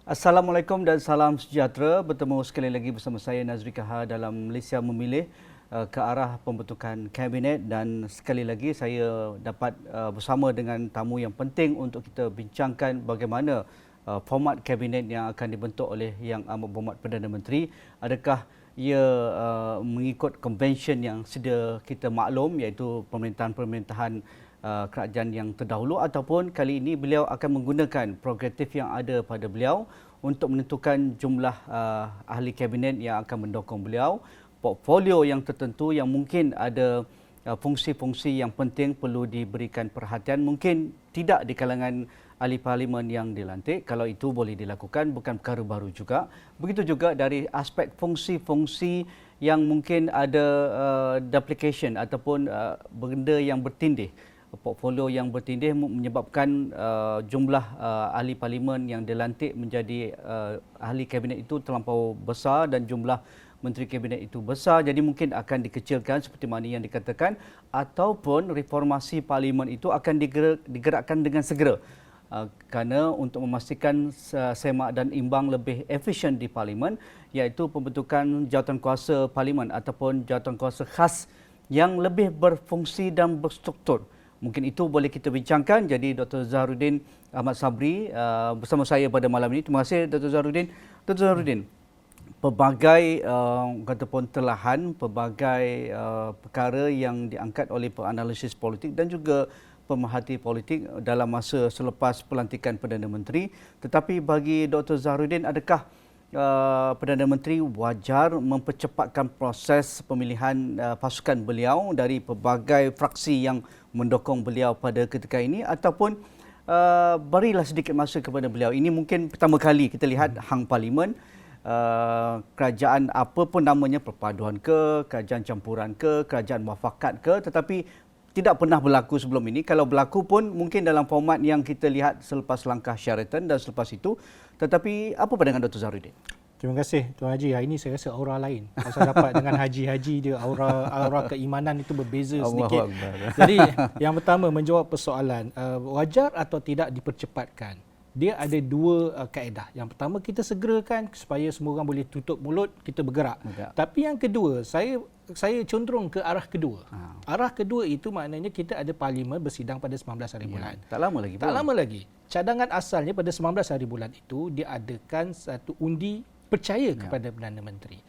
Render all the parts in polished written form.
Assalamualaikum dan salam sejahtera. Bertemu sekali lagi bersama saya Nazri Kahar dalam Malaysia Memilih ke arah pembentukan kabinet, dan sekali lagi saya dapat bersama dengan tamu yang penting untuk kita bincangkan bagaimana format kabinet yang akan dibentuk oleh Yang Amat Berhormat Perdana Menteri. Adakah ia mengikut konvensyen yang sedia kita maklum, iaitu pemerintahan-pemerintahan kerajaan yang terdahulu, ataupun kali ini beliau akan menggunakan prerogatif yang ada pada beliau untuk menentukan jumlah ahli kabinet yang akan mendukung beliau, portfolio yang tertentu yang mungkin ada fungsi-fungsi yang penting perlu diberikan perhatian, mungkin tidak di kalangan ahli parlimen yang dilantik. Kalau itu boleh dilakukan, bukan perkara baru juga. Begitu juga dari aspek fungsi-fungsi yang mungkin ada duplication ataupun benda yang bertindih. Portfolio yang bertindih menyebabkan jumlah ahli parlimen yang dilantik menjadi ahli kabinet itu terlampau besar dan jumlah menteri kabinet itu besar, jadi mungkin akan dikecilkan seperti mana yang dikatakan, ataupun reformasi parlimen itu akan digerakkan dengan segera kerana untuk memastikan semak dan imbang lebih efisien di parlimen, iaitu pembentukan jawatankuasa parlimen ataupun jawatankuasa khas yang lebih berfungsi dan berstruktur. Mungkin itu boleh kita bincangkan. Jadi Dr. Zaharudin Ahmad Sabri bersama saya pada malam ini. Terima kasih Dr. Zaharudin. Dr. Zaharudin, pelbagai katakan telahan, pelbagai perkara yang diangkat oleh penganalisis politik dan juga pemerhati politik dalam masa selepas pelantikan Perdana Menteri. Tetapi bagi Dr. Zaharudin, adakah Perdana Menteri wajar mempercepatkan proses pemilihan pasukan beliau dari pelbagai fraksi yang mendukung beliau pada ketika ini, ataupun berilah sedikit masa kepada beliau? Ini mungkin pertama kali kita lihat hang parlimen, kerajaan apa pun namanya, perpaduan ke, kerajaan campuran ke, kerajaan muafakat ke, tetapi tidak pernah berlaku sebelum ini. Kalau berlaku pun mungkin dalam format yang kita lihat selepas langkah Sheraton dan selepas itu. Tetapi apa pandangan Dr. Zaharudin? Terima kasih Tuan Haji. Hari ini saya rasa aura lain. Saya dapat dengan haji-haji dia, aura keimanan itu berbeza sedikit. Jadi yang pertama, menjawab persoalan wajar atau tidak dipercepatkan. Dia ada dua kaedah. Yang pertama, kita segerakan supaya semua orang boleh tutup mulut, kita bergerak. Tapi yang kedua, saya cenderung ke arah kedua. Arah kedua itu maknanya kita ada parlimen bersidang pada 19 hari bulan. Tak lama lagi. Tak lama lagi. Cadangan asalnya pada 19 hari bulan itu diadakan satu undi percaya kepada Perdana Menteri.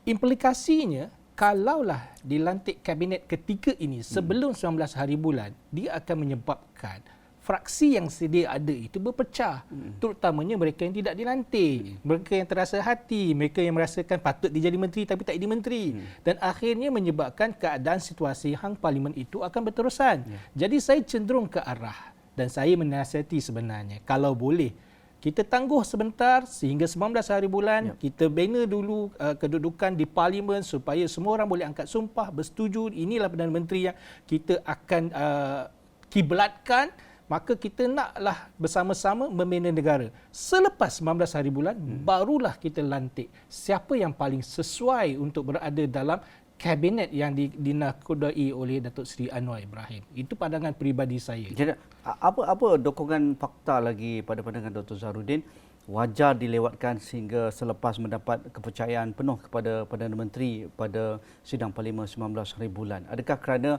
Implikasinya, kalaulah dilantik kabinet ketiga ini sebelum 19 hari bulan, dia akan menyebabkan fraksi yang sedia ada itu berpecah, terutamanya mereka yang tidak dilantik, mereka yang terasa hati, mereka yang merasakan patut dia jadi menteri tapi tak jadi menteri, dan akhirnya menyebabkan keadaan situasi hang parlimen itu akan berterusan. Jadi saya cenderung ke arah, dan saya menasihati sebenarnya, kalau boleh kita tangguh sebentar sehingga 19 hari bulan, kita bina dulu kedudukan di parlimen supaya semua orang boleh angkat sumpah, bersetuju inilah Perdana Menteri yang kita akan kiblatkan. Maka kita naklah bersama-sama membina negara. Selepas 19 hari bulan, barulah kita lantik siapa yang paling sesuai untuk berada dalam kabinet yang dinakodai oleh Datuk Seri Anwar Ibrahim. Itu pandangan peribadi saya. Jadi, apa dokongan fakta lagi pada pandangan Dr. Zaharudin wajar dilewatkan sehingga selepas mendapat kepercayaan penuh kepada Perdana Menteri pada sidang parlimen 19 hari bulan? Adakah kerana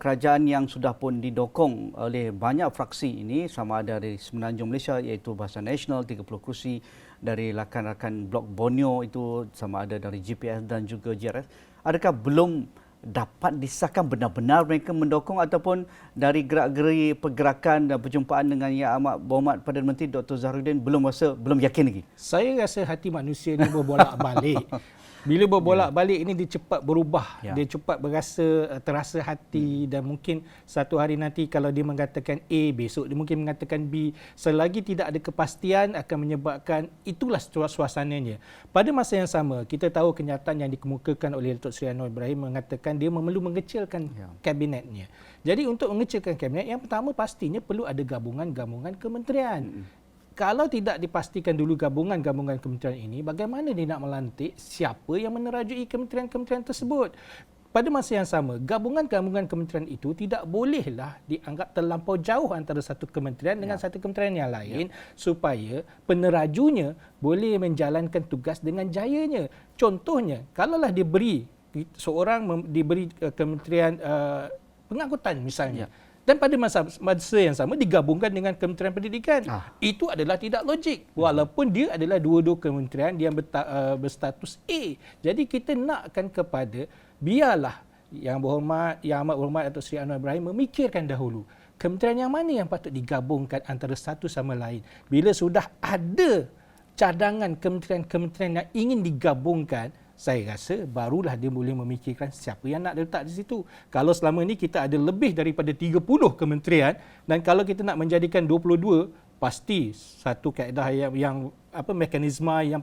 kerajaan yang sudah pun didokong oleh banyak fraksi ini, sama ada dari Semenanjung Malaysia iaitu Barisan Nasional 30 kursi, dari rakan-rakan Blok Borneo itu sama ada dari GPS dan juga JRS, adakah belum dapat disahkan benar-benar mereka mendukung, ataupun dari gerak-geri pergerakan dan perjumpaan dengan Yang Amat Berhormat Perdana Menteri Dr. Zaharudin belum yakin lagi? Saya rasa hati manusia ni berbolak-balik. Bila berbolak-balik ini dia cepat berubah, dia cepat terasa hati, dan mungkin satu hari nanti kalau dia mengatakan A, besok dia mungkin mengatakan B. Selagi tidak ada kepastian akan menyebabkan itulah suasananya. Pada masa yang sama, kita tahu kenyataan yang dikemukakan oleh Datuk Seri Anwar Ibrahim mengatakan dia perlu mengecilkan kabinetnya. Jadi untuk mengecilkan kabinet, yang pertama pastinya perlu ada gabungan-gabungan kementerian. Kalau tidak dipastikan dulu gabungan-gabungan kementerian ini, bagaimana dia nak melantik siapa yang menerajui kementerian-kementerian tersebut? pada masa yang sama, gabungan-gabungan kementerian itu tidak bolehlah dianggap terlampau jauh antara satu kementerian dengan satu kementerian yang lain supaya penerajunya boleh menjalankan tugas dengan jayanya. Contohnya, kalaulah diberi kementerian pengangkutan misalnya, dan pada masa yang sama digabungkan dengan Kementerian Pendidikan. Itu adalah tidak logik. Walaupun dia adalah dua-dua kementerian yang berstatus A. Jadi kita nakkan kepada biarlah Yang amat berhormat Datuk Seri Anwar Ibrahim memikirkan dahulu kementerian yang mana yang patut digabungkan antara satu sama lain. Bila sudah ada cadangan kementerian-kementerian yang ingin digabungkan, saya rasa barulah dia boleh memikirkan siapa yang nak letak di situ. Kalau selama ini kita ada lebih daripada 30 kementerian, dan kalau kita nak menjadikan 22, pasti satu kaedah yang mekanisme yang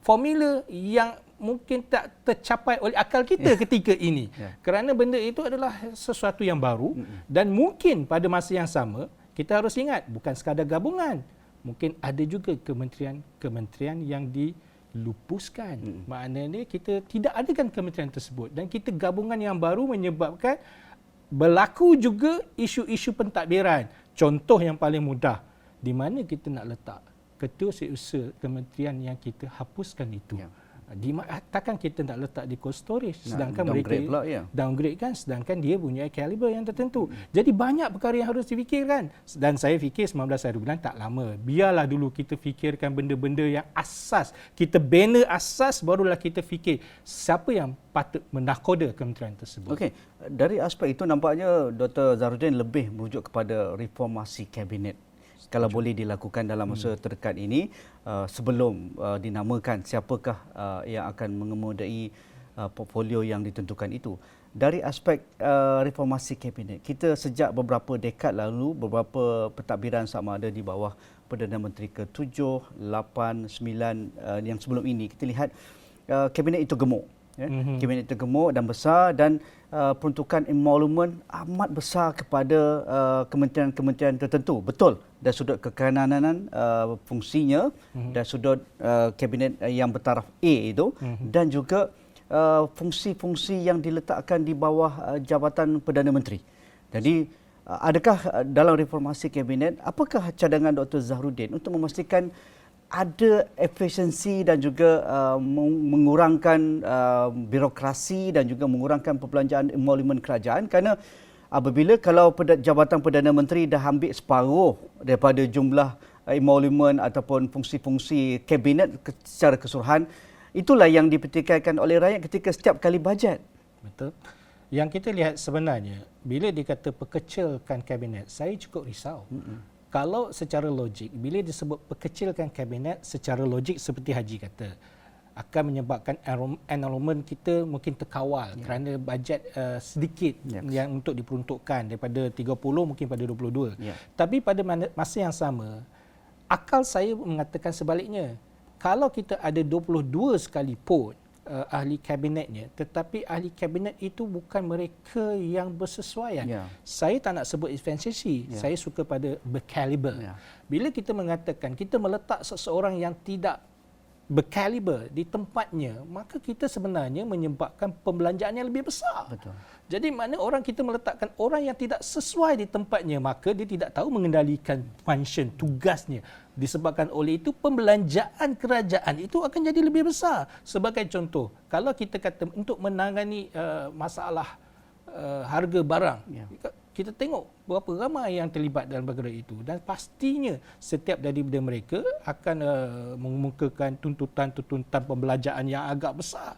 formula yang mungkin tak tercapai oleh akal kita ketika ini. Kerana benda itu adalah sesuatu yang baru dan mungkin pada masa yang sama kita harus ingat bukan sekadar gabungan. Mungkin ada juga kementerian yang dilupuskan. Maknanya kita tidak adakan kementerian tersebut dan kita gabungan yang baru menyebabkan berlaku juga isu-isu pentadbiran. Contoh yang paling mudah, di mana kita nak letak ketua setiausaha kementerian yang kita hapuskan itu. Takkan kita nak letak di cold storage sedangkan mereka downgrade kan, sedangkan dia punya kaliber yang tertentu. Jadi banyak perkara yang harus difikirkan dan saya fikir 19 hari bulan tak lama. Biarlah dulu kita fikirkan benda-benda yang asas. Kita bina asas, barulah kita fikir siapa yang patut menakoda kementerian tersebut. Okey, dari aspek itu nampaknya Dr. Zahruddin lebih merujuk kepada reformasi kabinet. Kalau boleh dilakukan dalam masa terdekat ini sebelum dinamakan siapakah yang akan mengemudai portfolio yang ditentukan itu. Dari aspek reformasi kabinet, kita sejak beberapa dekad lalu, beberapa pentadbiran sama ada di bawah Perdana Menteri ke-7, 8, 9 yang sebelum ini, kita lihat kabinet itu gemuk. Kabinet itu gemuk dan besar dan peruntukan emolumen amat besar kepada kementerian-kementerian tertentu. Betul, dari sudut kekananan fungsinya, dari sudut kabinet yang bertaraf A itu, dan juga fungsi-fungsi yang diletakkan di bawah Jabatan Perdana Menteri. Jadi, adakah dalam reformasi kabinet, apakah cadangan Dr. Zahruddin untuk memastikan ada efisiensi dan juga mengurangkan birokrasi dan juga mengurangkan perbelanjaan emolumen kerajaan? Kerana apabila kalau Jabatan Perdana Menteri dah ambil separuh daripada jumlah emolumen ataupun fungsi-fungsi kabinet secara keseluruhan, itulah yang dipertikaikan oleh rakyat ketika setiap kali bajet. Betul. Yang kita lihat sebenarnya, bila dikata perkecilkan kabinet, saya cukup risau. Kalau secara logik, bila disebut perkecilkan kabinet, secara logik seperti Haji kata, akan menyebabkan enrolment kita mungkin terkawal kerana bajet sedikit yang untuk diperuntukkan daripada 30 mungkin pada 22. Tapi pada masa yang sama, akal saya mengatakan sebaliknya. Kalau kita ada 22 sekalipun ahli kabinetnya, tetapi ahli kabinet itu bukan mereka yang bersesuaian. Saya tak nak sebut efisiensi, saya suka pada berkaliber. Bila kita mengatakan kita meletak seseorang yang tidak berkaliber di tempatnya, maka kita sebenarnya menyebabkan pembelanjaan yang lebih besar. Betul. Jadi mana orang kita meletakkan orang yang tidak sesuai di tempatnya, maka dia tidak tahu mengendalikan function, tugasnya. Disebabkan oleh itu pembelanjaan kerajaan itu akan jadi lebih besar. Sebagai contoh, kalau kita kata untuk menangani masalah harga barang, kita tengok berapa ramai yang terlibat dalam perkara itu dan pastinya setiap daripada mereka akan mengemukakan tuntutan-tuntutan pembelanjaan yang agak besar.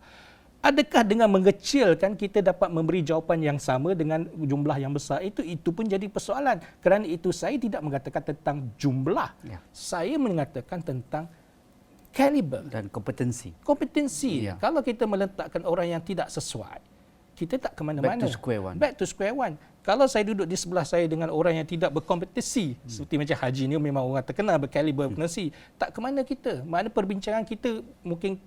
Adakah dengan mengecilkan kita dapat memberi jawapan yang sama dengan jumlah yang besar? Itu pun jadi persoalan. Kerana itu saya tidak mengatakan tentang jumlah. Saya mengatakan tentang kaliber dan kompetensi. Kalau kita meletakkan orang yang tidak sesuai, kita tak ke mana-mana. Back to square one. Kalau saya duduk di sebelah saya dengan orang yang tidak berkompetensi, seperti macam Haji ni memang orang terkenal berkaliber kompetensi, tak ke mana kita? Mana perbincangan kita mungkin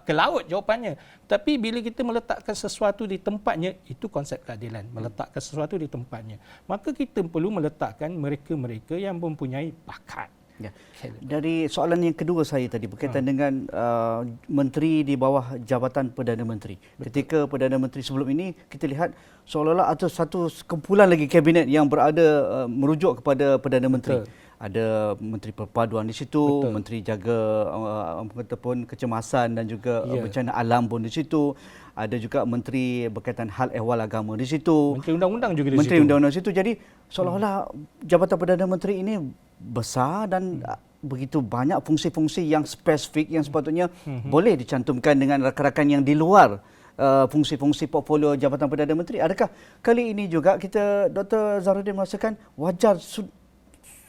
ke laut jawapannya. Tapi bila kita meletakkan sesuatu di tempatnya, itu konsep keadilan. Meletakkan sesuatu di tempatnya. Maka kita perlu meletakkan mereka-mereka yang mempunyai bakat, Ya. Dari soalan yang kedua saya tadi berkaitan dengan menteri di bawah Jabatan Perdana Menteri. Betul. Ketika Perdana Menteri sebelum ini kita lihat seolah-olah ada satu kumpulan lagi kabinet yang berada merujuk kepada Perdana Menteri. Betul. Ada Menteri Perpaduan di situ, betul, Menteri Jaga ataupun Kecemasan dan juga Bencana Alam pun di situ. Ada juga Menteri berkaitan hal ehwal agama di situ. Menteri Undang-Undang juga di situ. Menteri Undang-Undang di situ. Jadi seolah-olah Jabatan Perdana Menteri ini besar dan begitu banyak fungsi-fungsi yang spesifik yang sepatutnya boleh dicantumkan dengan rakan-rakan yang di luar fungsi-fungsi portfolio Jabatan Perdana Menteri. Adakah kali ini juga kita, Dr. Zahrudin, merasakan wajar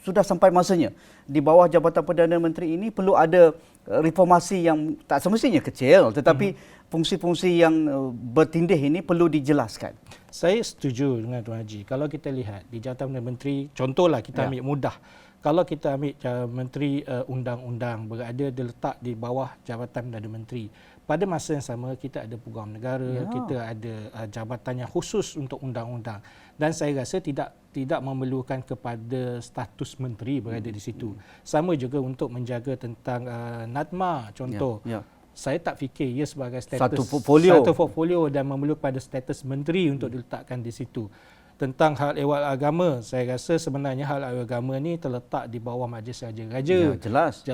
sudah sampai masanya di bawah Jabatan Perdana Menteri ini perlu ada reformasi yang tak semestinya kecil, tetapi fungsi-fungsi yang bertindih ini perlu dijelaskan? Saya setuju dengan Tuan Haji. Kalau kita lihat di Jabatan Perdana Menteri, contohlah kita ambil mudah. Kalau kita ambil Menteri Undang-Undang berada diletak di bawah Jabatan Perdana Menteri, pada masa yang sama kita ada Peguam Negara, kita ada jabatan yang khusus untuk undang-undang, dan saya rasa tidak memerlukan kepada status menteri berada di situ. Sama juga untuk menjaga tentang NADMA contoh. Saya tak fikir ia sebagai status satu portfolio dan memerlukan pada status menteri untuk diletakkan di situ. Tentang hal ehwal agama, saya rasa sebenarnya hal ehwal agama ni terletak di bawah Majlis Raja-Raja. Ya, jelas.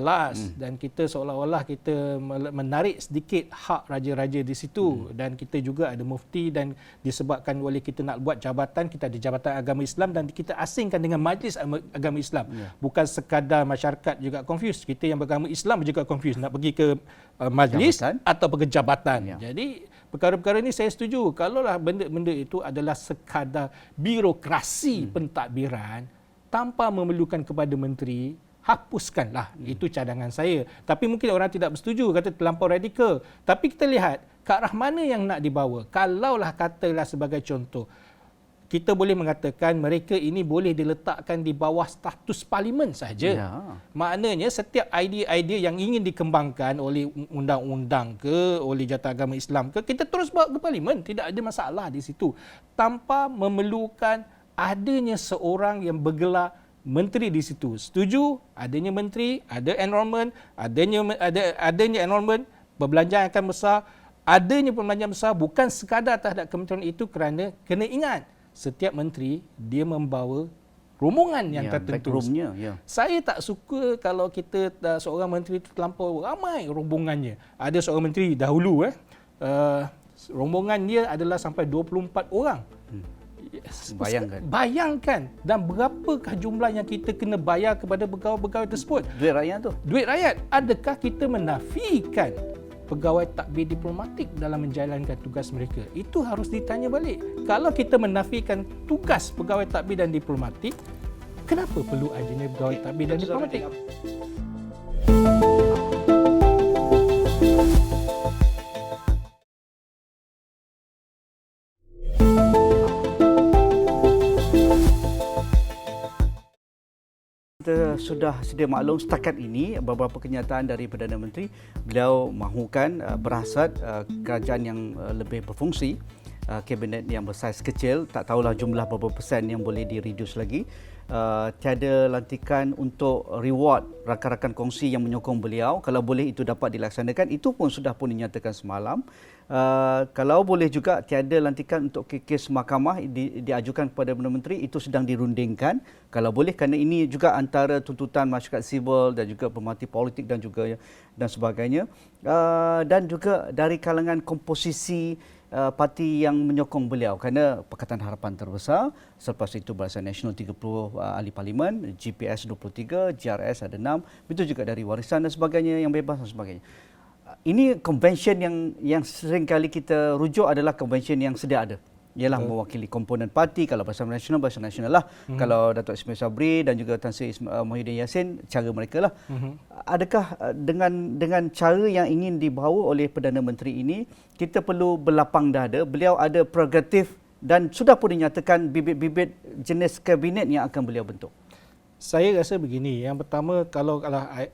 Dan kita seolah-olah kita menarik sedikit hak raja-raja di situ. Dan kita juga ada mufti, dan disebabkan oleh kita nak buat jabatan, kita ada Jabatan Agama Islam dan kita asingkan dengan Majlis Agama Islam. Bukan sekadar masyarakat juga confused. Kita yang beragama Islam juga confused nak pergi ke majlis atau ke jabatan. Jadi perkara-perkara ini saya setuju. Kalaulah benda-benda itu adalah sekadar birokrasi pentadbiran tanpa memerlukan kepada menteri, hapuskanlah. Itu cadangan saya. Tapi mungkin orang tidak bersetuju, kata terlampau radikal. Tapi kita lihat ke arah mana yang nak dibawa. Kalaulah katalah sebagai contoh, kita boleh mengatakan mereka ini boleh diletakkan di bawah status parlimen saja. Maknanya setiap idea-idea yang ingin dikembangkan oleh undang-undang ke, oleh Jabatan Agama Islam ke, kita terus bawa ke parlimen. Tidak ada masalah di situ. Tanpa memerlukan adanya seorang yang bergelar menteri di situ. Setuju adanya menteri, ada enrolment, adanya enrolment, perbelanjaan akan besar. Adanya perbelanjaan besar bukan sekadar terhadap kementerian itu, kerana kena ingat setiap menteri dia membawa rombongan yang tertentu. Saya tak suka kalau kita seorang menteri itu terlampau ramai rombongannya. Ada seorang menteri dahulu rombongan dia adalah sampai 24 orang. Bayangkan, dan berapakah jumlah yang kita kena bayar kepada pegawai-pegawai tersebut? Duit rakyat tu. Duit rakyat. Adakah kita menafikan pegawai takbir diplomatik dalam menjalankan tugas mereka? Itu harus ditanya balik. Kalau kita menafikan tugas pegawai takbir dan diplomatik, kenapa perlu adanya pegawai takbir dan diplomatik? Kita sudah sedia maklum setakat ini beberapa kenyataan dari Perdana Menteri. Beliau mahukan berhasrat kerajaan yang lebih berfungsi, kabinet yang bersaiz kecil, tak tahulah jumlah berapa persen yang boleh di-reduce lagi. Tiada lantikan untuk reward rakan-rakan kongsi yang menyokong beliau. Kalau boleh itu dapat dilaksanakan, itu pun sudah pun dinyatakan semalam. Kalau boleh juga tiada lantikan untuk kes mahkamah diajukan kepada Perdana Menteri, itu sedang dirundingkan. Kalau boleh, kerana ini juga antara tuntutan masyarakat sivil dan juga pemerhati politik dan juga dan sebagainya. Dan juga dari kalangan komposisi parti yang menyokong beliau, kerana Pakatan Harapan terbesar, selepas itu Barisan Nasional 30 ahli parlimen, GPS 23, GRS ada 6, begitu juga dari Warisan dan sebagainya yang bebas dan sebagainya. Ini convention yang sering kali kita rujuk adalah convention yang sedia ada. Ialah mewakili komponen parti. Kalau Barisan Nasional lah. Kalau Datuk Ismail Sabri dan juga Tan Sri Muhyiddin Yassin, cara mereka lah. Adakah dengan cara yang ingin dibawa oleh Perdana Menteri ini, kita perlu berlapang dada, beliau ada prerogatif dan sudah pun dinyatakan bibit-bibit jenis kabinet yang akan beliau bentuk? Saya rasa begini, yang pertama kalau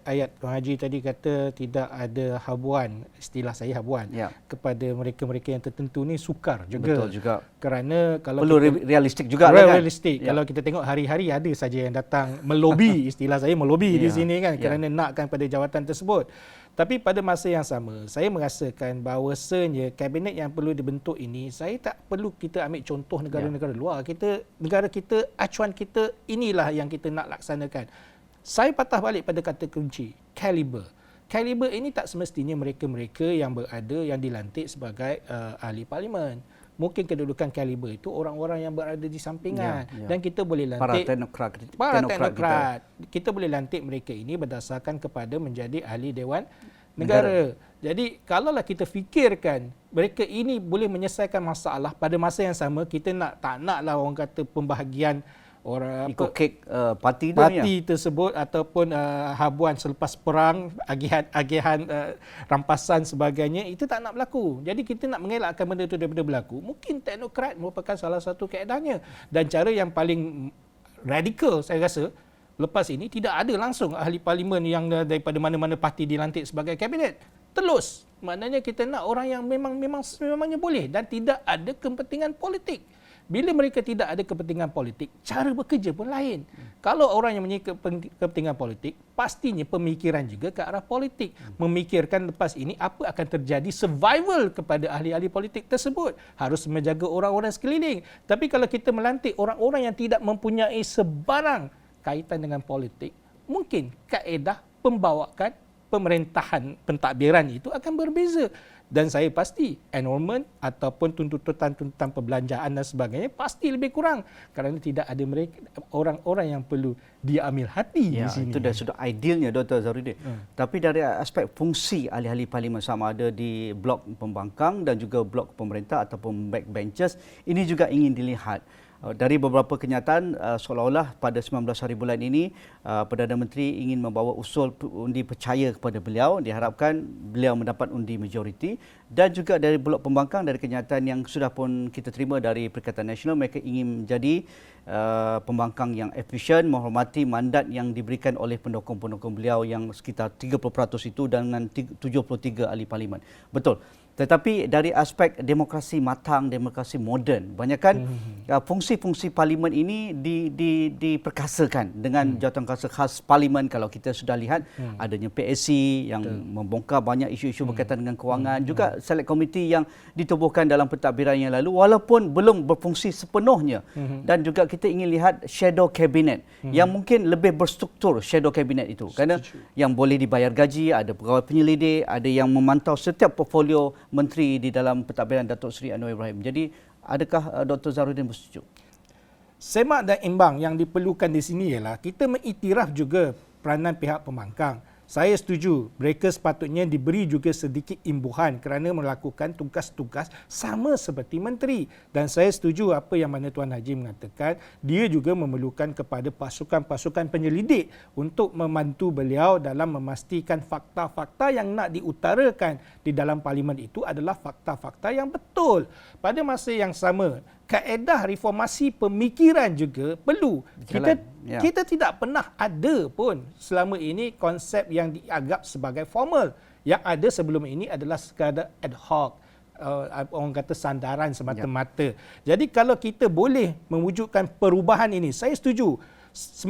ayat Tuan Haji tadi kata tidak ada habuan, istilah saya habuan, kepada mereka-mereka yang tertentu ni sukar juga. Betul juga. Kerana kalau perlu realistik juga lah kan. Realistik. Kalau kita tengok hari-hari ada saja yang datang melobi, istilah saya melobi di sini kan, kerana nakkan pada jawatan tersebut. Tapi pada masa yang sama, saya merasakan bahawasanya kabinet yang perlu dibentuk ini, saya tak perlu kita ambil contoh negara-negara luar. Negara kita, acuan kita, inilah yang kita nak laksanakan. Saya patah balik pada kata kunci, caliber. Caliber ini tak semestinya mereka-mereka yang berada, yang dilantik sebagai ahli parlimen. Mungkin kedudukan kaliber itu orang-orang yang berada di sampingan. Dan kita boleh lantik para teknokrat. Kita boleh lantik mereka ini berdasarkan kepada menjadi ahli Dewan Negara. Jadi kalaulah kita fikirkan mereka ini boleh menyelesaikan masalah, pada masa yang sama kita tak naklah orang kata pembahagian orang ikut kek parti tersebut ataupun habuan selepas perang, agihan rampasan sebagainya, itu tak nak berlaku. Jadi kita nak mengelakkan benda itu daripada berlaku. Mungkin teknokrat merupakan salah satu kaedahnya, dan cara yang paling radikal saya rasa lepas ini tidak ada langsung ahli parlimen yang daripada mana-mana parti dilantik sebagai kabinet. Telus. Maknanya kita nak orang yang memangnya boleh dan tidak ada kepentingan politik. Bila mereka tidak ada kepentingan politik, cara bekerja pun lain. Kalau orang yang mempunyai kepentingan politik, pastinya pemikiran juga ke arah politik. Memikirkan lepas ini apa akan terjadi, survival kepada ahli-ahli politik tersebut. Harus menjaga orang-orang sekeliling. Tapi kalau kita melantik orang-orang yang tidak mempunyai sebarang kaitan dengan politik, mungkin kaedah pembawaan pemerintahan pentadbiran itu akan berbeza. Dan saya pasti enrolment ataupun tuntutan-tuntutan perbelanjaan dan sebagainya pasti lebih kurang, kerana tidak ada mereka orang-orang yang perlu diambil hati di sini. Itu dah sudah idealnya Dr. Zahruddin. Tapi dari aspek fungsi ahli-ahli parlimen, sama ada di blok pembangkang dan juga blok pemerintah ataupun backbenchers, ini juga ingin dilihat. Dari beberapa kenyataan, seolah-olah pada 19 hari bulan ini Perdana Menteri ingin membawa usul undi percaya kepada beliau. Diharapkan beliau mendapat undi majoriti. Dan juga dari blok pembangkang, dari kenyataan yang sudah pun kita terima dari Perikatan Nasional, mereka ingin menjadi pembangkang yang efisien, menghormati mandat yang diberikan oleh pendukung-pendukung beliau yang sekitar 30% itu dengan 73 ahli parlimen. Betul. Tetapi dari aspek demokrasi matang, demokrasi moden, banyakkan fungsi-fungsi parlimen ini diperkasakan dengan jawatankuasa khas parlimen. Kalau kita sudah lihat adanya PSC yang membongkar banyak isu-isu berkaitan dengan kewangan, juga select committee yang ditubuhkan dalam pentadbiran yang lalu walaupun belum berfungsi sepenuhnya. Dan juga kita ingin lihat shadow cabinet yang mungkin lebih berstruktur, shadow cabinet itu. Kerana yang boleh dibayar gaji, ada pegawai penyelidik, ada yang memantau setiap portfolio menteri di dalam pentadbiran Datuk Seri Anwar Ibrahim. Jadi adakah Dr. Zahruddin bersetuju? Semak dan imbang yang diperlukan di sini ialah kita mengiktiraf juga peranan pihak pembangkang. Saya setuju mereka sepatutnya diberi juga sedikit imbuhan kerana melakukan tugas-tugas sama seperti menteri. Dan saya setuju apa yang mana Tuan Haji mengatakan, dia juga memerlukan kepada pasukan-pasukan penyelidik untuk membantu beliau dalam memastikan fakta-fakta yang nak diutarakan di dalam parlimen itu adalah fakta-fakta yang betul. Pada masa yang sama, kaedah reformasi pemikiran juga perlu. Kita tidak pernah ada pun selama ini konsep yang dianggap sebagai formal. Yang ada sebelum ini adalah sekadar ad hoc. Orang kata sandaran semata-mata. Jadi kalau kita boleh mewujudkan perubahan ini, saya setuju. 19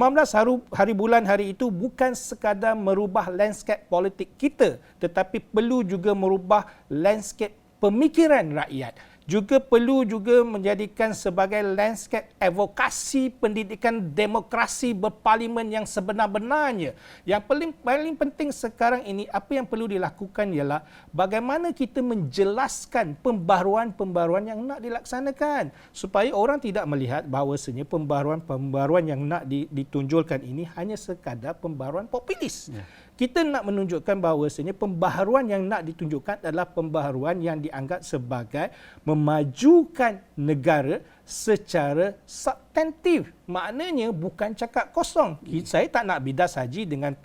hari bulan hari itu bukan sekadar merubah landscape politik kita, tetapi perlu juga merubah landscape pemikiran rakyat. Juga perlu juga menjadikan sebagai landscape advokasi pendidikan demokrasi berparlimen yang sebenar-benarnya. Yang paling penting sekarang ini, apa yang perlu dilakukan ialah bagaimana kita menjelaskan pembaruan-pembaruan yang nak dilaksanakan supaya orang tidak melihat bahawasanya pembaruan-pembaruan yang nak ditunjulkan ini hanya sekadar pembaruan populis. Kita nak menunjukkan bahawasanya pembaharuan yang nak ditunjukkan adalah pembaharuan yang dianggap sebagai memajukan negara secara substantif. Maknanya bukan cakap kosong. Saya tak nak bidas haji dengan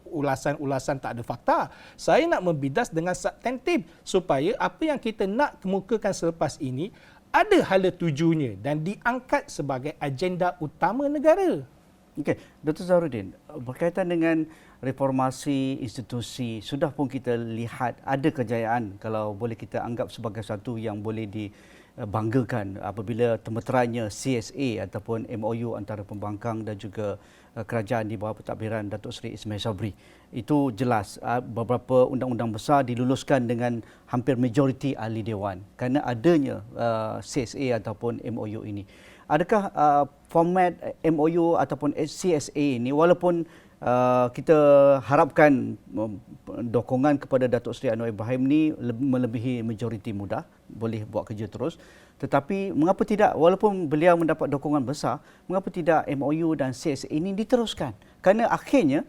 ulasan-ulasan tak ada fakta. Saya nak membidas dengan substantif supaya apa yang kita nak kemukakan selepas ini ada hala tujunya dan diangkat sebagai agenda utama negara. Okey, Dr. Zahrudin, berkaitan dengan reformasi institusi, sudah pun kita lihat ada kejayaan kalau boleh kita anggap sebagai satu yang boleh dibanggakan apabila termeterainya CSA ataupun MOU antara pembangkang dan juga kerajaan di bawah pentadbiran Datuk Seri Ismail Sabri. Itu jelas beberapa undang-undang besar diluluskan dengan hampir majoriti ahli dewan kerana adanya CSA ataupun MOU ini. Adakah format MOU ataupun CSA ini, walaupun kita harapkan dokongan kepada Datuk Seri Anwar Ibrahim ni melebihi majoriti mudah, boleh buat kerja terus, tetapi mengapa tidak, walaupun beliau mendapat dokongan besar, mengapa tidak MOU dan CSA ini diteruskan? Kerana akhirnya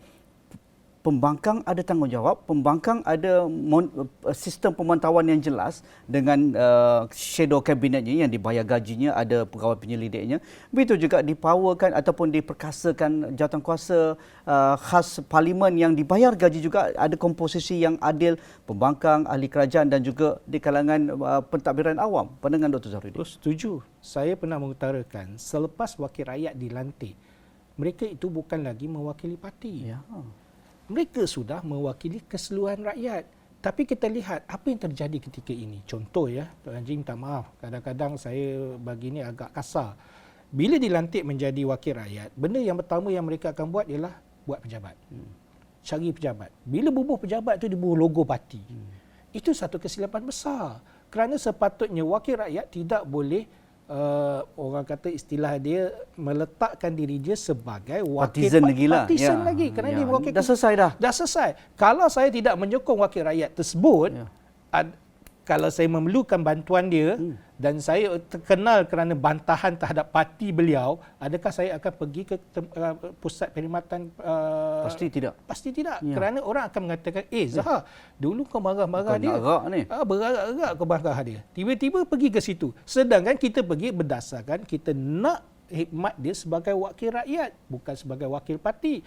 pembangkang ada tanggungjawab, pembangkang ada sistem pemantauan yang jelas dengan shadow kabinetnya yang dibayar gajinya, ada pegawai penyelidiknya. Begitu juga dipowerkan ataupun diperkasakan jawatankuasa khas parlimen yang dibayar gaji juga, ada komposisi yang adil, pembangkang, ahli kerajaan dan juga di kalangan pentadbiran awam. Pandangan Dr. Zahrudin. Setuju. Saya pernah mengutarakan selepas wakil rakyat dilantik, mereka itu bukan lagi mewakili parti. Ya. Mereka sudah mewakili keseluruhan rakyat. Tapi kita lihat apa yang terjadi ketika ini. Contoh ya, Tuan Haji minta maaf, kadang-kadang saya bagi ini agak kasar. Bila dilantik menjadi wakil rakyat, benda yang pertama yang mereka akan buat ialah buat pejabat. Cari pejabat. Bila bubuh pejabat itu dibubuh logo parti. Itu satu kesilapan besar. Kerana sepatutnya wakil rakyat tidak boleh orang kata istilah dia meletakkan diri dia sebagai wakil partisan lagi lah. Partisan lagi kerana dia mewakili. Dah selesai dah. Dah selesai. Kalau saya tidak menyokong wakil rakyat tersebut, kalau saya memerlukan bantuan dia dan saya terkenal kerana bantahan terhadap parti beliau, adakah saya akan pergi ke pusat perkhidmatan? Pasti tidak. Pasti tidak. Kerana orang akan mengatakan, Zahar, dulu kau marah-marah dia. Berarak-arak kau marah dia. Tiba-tiba pergi ke situ. Sedangkan kita pergi berdasarkan kita nak hikmat dia sebagai wakil rakyat, bukan sebagai wakil parti.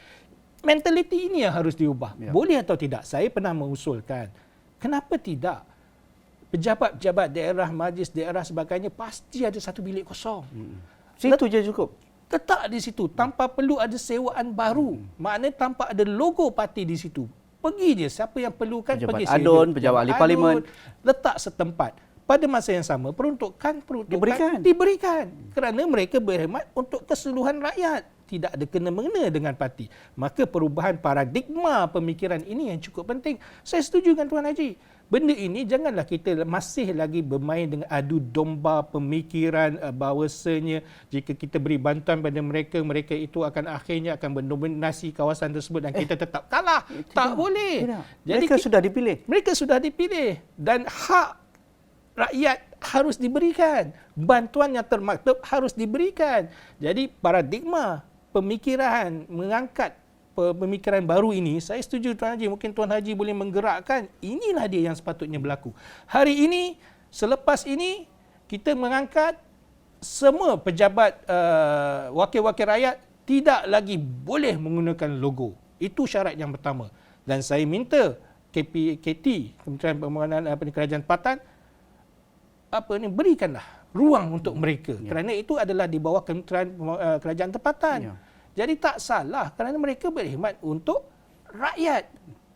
Mentaliti ini yang harus diubah. Boleh atau tidak? Saya pernah mengusulkan, kenapa tidak? Pejabat-pejabat daerah, majlis daerah sebagainya pasti ada satu bilik kosong. Situ je cukup. Letak di situ tanpa perlu ada sewaan baru. Maknanya tanpa ada logo parti di situ. Pergi je siapa yang perlukan Pejabat pergi adun, pejabat ahli parlimen, letak setempat. Pada masa yang sama peruntukan diberikan kerana mereka berkhidmat untuk keseluruhan rakyat, tidak ada kena-mengena dengan parti. Maka perubahan paradigma pemikiran ini yang cukup penting. Saya setuju dengan Tuan Haji. Benda ini janganlah kita masih lagi bermain dengan adu domba pemikiran bahawasanya jika kita beri bantuan pada mereka, mereka itu akan akhirnya akan mendominasi kawasan tersebut dan kita tetap kalah. Tak boleh. Tidak. Jadi mereka sudah dipilih. Mereka sudah dipilih dan hak rakyat harus diberikan. Bantuan yang termaktub harus diberikan. Jadi paradigma pemikiran mengangkat pemikiran baru ini, saya setuju Tuan Haji, mungkin Tuan Haji boleh menggerakkan, inilah dia yang sepatutnya berlaku. Hari ini, selepas ini, kita mengangkat semua pejabat wakil-wakil rakyat tidak lagi boleh menggunakan logo. Itu syarat yang pertama. Dan saya minta KT, Kementerian Pembangunan Kerajaan Tempatan, berikanlah ruang untuk mereka. Kerana itu adalah di bawah Kementerian Kerajaan Tempatan. Jadi tak salah kerana mereka berkhidmat untuk rakyat.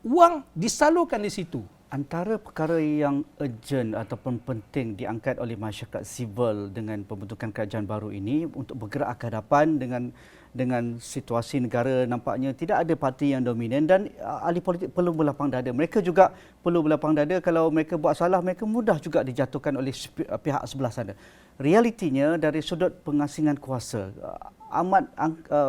Wang disalurkan di situ. Antara perkara yang urgent ataupun penting diangkat oleh masyarakat sivil dengan pembentukan kerajaan baru ini untuk bergerak ke hadapan dengan situasi negara, nampaknya tidak ada parti yang dominan dan ahli politik perlu berlapang dada. Mereka juga perlu berlapang dada. Kalau mereka buat salah, mereka mudah juga dijatuhkan oleh pihak sebelah sana. Realitinya dari sudut pengasingan kuasa, amat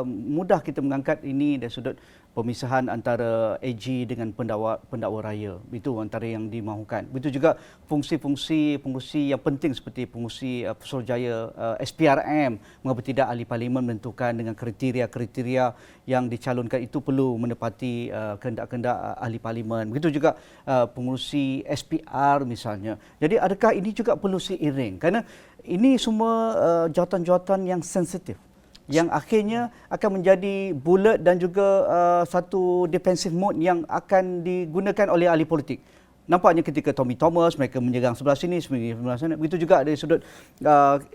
mudah kita mengangkat ini dari sudut pemisahan antara AG dengan pendakwa raya. Itu antara yang dimahukan. Begitu juga fungsi-fungsi yang penting seperti fungsi Pusurujaya SPRM. Mengapa tidak ahli parlimen menentukan dengan kriteria-kriteria yang dicalonkan itu perlu menepati kehendak-kehendak ahli parlimen. Begitu juga pengurusi SPR misalnya. Jadi adakah ini juga perlu seiring? Kerana ini semua jawatan-jawatan yang sensitif, yang akhirnya akan menjadi bulat dan juga satu defensive mode yang akan digunakan oleh ahli politik. nampaknya ketika Tommy Thomas mereka menyerang sebelah sini, sebelah sana. Begitu juga dari sudut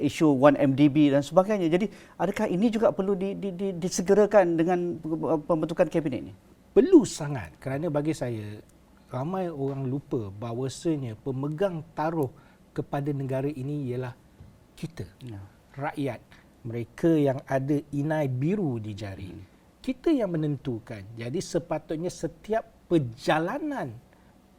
isu 1MDB dan sebagainya. Jadi adakah ini juga perlu disegerakan dengan pembentukan kabinet ini? Perlu sangat, kerana bagi saya ramai orang lupa bahawasanya pemegang taruh kepada negara ini ialah kita, rakyat, mereka yang ada inai biru di jari. Kita yang menentukan. Jadi sepatutnya setiap perjalanan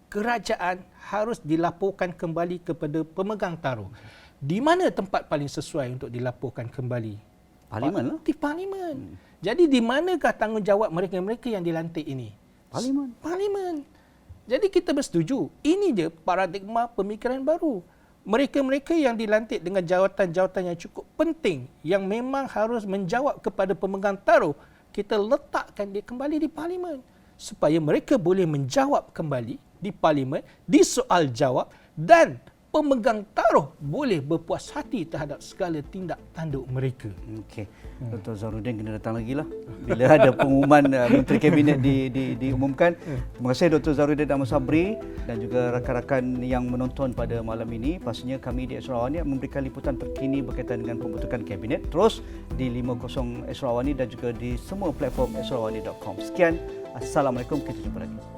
kerajaan harus dilaporkan kembali kepada pemegang taruh. Di mana tempat paling sesuai untuk dilaporkan kembali? Parlimen lah. Di Parlimen. Jadi di manakah tanggungjawab mereka-mereka yang dilantik ini? Parlimen. Parlimen. Jadi kita bersetuju. Ini je paradigma pemikiran baru. Mereka-mereka yang dilantik dengan jawatan-jawatan yang cukup penting, yang memang harus menjawab kepada pemegang taruh, kita letakkan dia kembali di Parlimen. Supaya mereka boleh menjawab kembali di Parlimen, di soal jawab, dan pemegang taruh boleh berpuas hati terhadap segala tindak tanduk mereka. Okey. Dr. Zahrudin kena datang lagi lah bila ada pengumuman Menteri Kabinet diumumkan. Terima kasih Dr. Zahrudin Ahmad Sabri dan juga rakan-rakan yang menonton pada malam ini. Pastinya kami di Astro Awani memberikan liputan terkini berkaitan dengan pembentukan Kabinet terus di 50 Astro Awani dan juga di semua platform astroawani.com. Sekian. Assalamualaikum. Kita jumpa lagi.